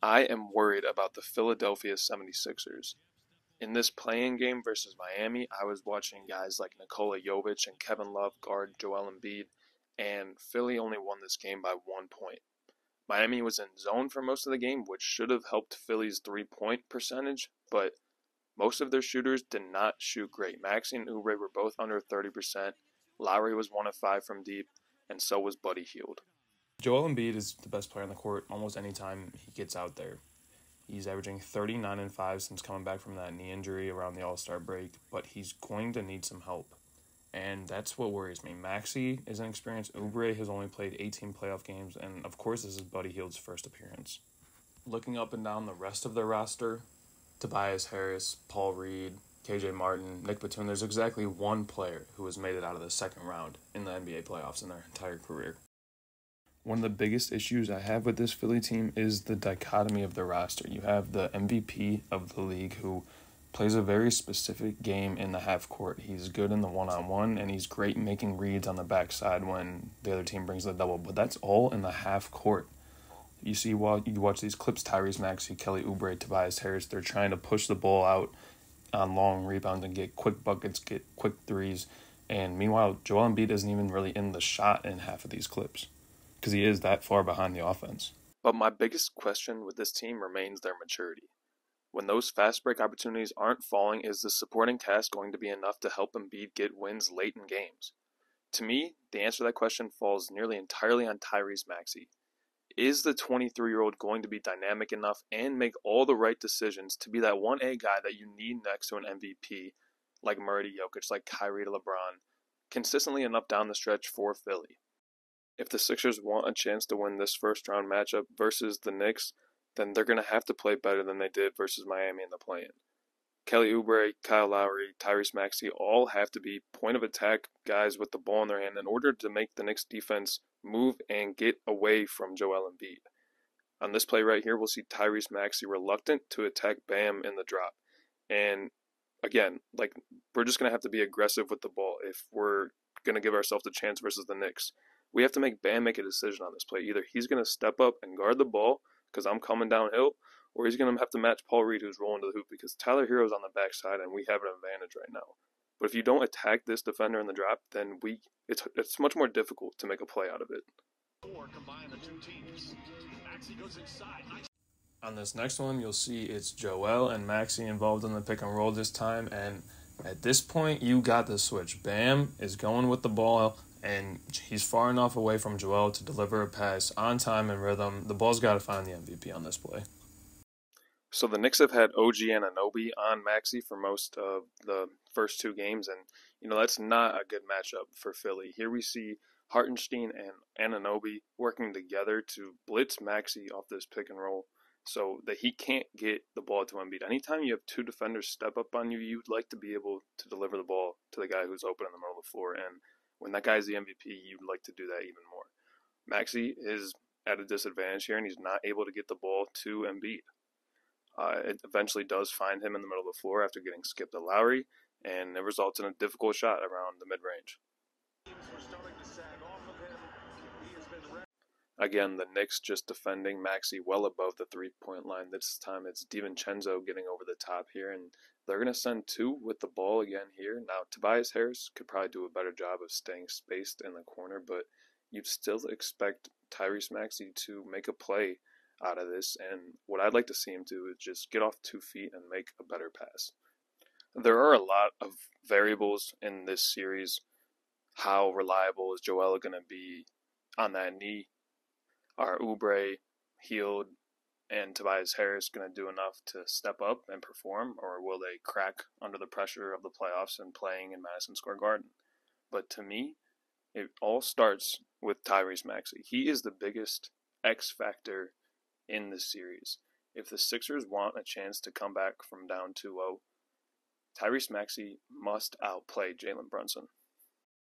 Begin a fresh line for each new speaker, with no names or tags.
I am worried about the Philadelphia 76ers. In this play-in game versus Miami, I was watching guys like Nikola Jovic and Kevin Love guard Joel Embiid, and Philly only won this game by 1 point. Miami was in zone for most of the game, which should have helped Philly's three-point percentage, but most of their shooters did not shoot great. Maxey and Oubre were both under 30%. Lowry was 1 of 5 from deep, and so was Buddy Hield. Joel Embiid is the best player on the court almost any time he gets out there. He's averaging 39 and 5 since coming back from that knee injury around the All-Star break, but he's going to need some help. And that's what worries me. Maxey is inexperienced. Oubre has only played 18 playoff games, and of course this is Buddy Hield's first appearance. Looking up and down the rest of their roster, Tobias Harris, Paul Reed, KJ Martin, Nick Batum, there's exactly one player who has made it out of the second round in the NBA playoffs in their entire career. One of the biggest issues I have with this Philly team is the dichotomy of the roster. You have the MVP of the league who plays a very specific game in the half court. He's good in the one-on-one, and he's great making reads on the backside when the other team brings the double. But that's all in the half court. You see, while you watch these clips, Tyrese Maxey, Kelly Oubre, Tobias Harris, they're trying to push the ball out on long rebounds and get quick buckets, get quick threes. And meanwhile, Joel Embiid isn't even really in the shot in half of these clips because he is that far behind the offense. But my biggest question with this team remains their maturity. When those fast break opportunities aren't falling, is the supporting cast going to be enough to help Embiid get wins late in games? To me, the answer to that question falls nearly entirely on Tyrese Maxey. Is the 23-year-old going to be dynamic enough and make all the right decisions to be that 1A guy that you need next to an MVP, like Murray to Jokic, like Kyrie to LeBron, consistently enough down the stretch for Philly? If the Sixers want a chance to win this first-round matchup versus the Knicks, then they're going to have to play better than they did versus Miami in the play-in. Kelly Oubre, Kyle Lowry, Tyrese Maxey all have to be point-of-attack guys with the ball in their hand in order to make the Knicks defense move and get away from Joel Embiid. On this play right here, we'll see Tyrese Maxey reluctant to attack Bam in the drop. And again, we're just going to have to be aggressive with the ball if we're going to give ourselves a chance versus the Knicks. We have to make Bam make a decision on this play. Either he's going to step up and guard the ball because I'm coming downhill, or he's going to have to match Paul Reed, who's rolling to the hoop, because Tyler Hero's on the backside and we have an advantage right now. But if you don't attack this defender in the drop, then it's much more difficult to make a play out of it. On this next one, you'll see it's Joel and Maxey involved in the pick and roll this time, and at this point, you got the switch. Bam is going with the ball, and he's far enough away from Joel to deliver a pass on time and rhythm. The ball's got to find the MVP on this play. So the Knicks have had OG Anunoby on Maxey for most of the first two games, and that's not a good matchup for Philly. Here we see Hartenstein and Anunoby working together to blitz Maxey off this pick and roll so that he can't get the ball to Embiid. Anytime you have two defenders step up on you, you'd like to be able to deliver the ball to the guy who's open in the middle of the floor, and when that guy's the MVP, you'd like to do that even more. Maxey is at a disadvantage here, and he's not able to get the ball to Embiid. It eventually does find him in the middle of the floor after getting skipped to Lowry, and it results in a difficult shot around the mid-range. Again, the Knicks just defending Maxey well above the three-point line. This time it's DiVincenzo getting over the top here, and they're going to send two with the ball again here. Now, Tobias Harris could probably do a better job of staying spaced in the corner, but you'd still expect Tyrese Maxey to make a play out of this, and what I'd like to see him do is just get off 2 feet and make a better pass. There are a lot of variables in this series. How reliable is Joel going to be on that knee? Are Oubre, Hield, and Tobias Harris going to do enough to step up and perform, or will they crack under the pressure of the playoffs and playing in Madison Square Garden? But to me, it all starts with Tyrese Maxey. He is the biggest X factor in this series. If the Sixers want a chance to come back from down 2-0, Tyrese Maxey must outplay Jalen Brunson.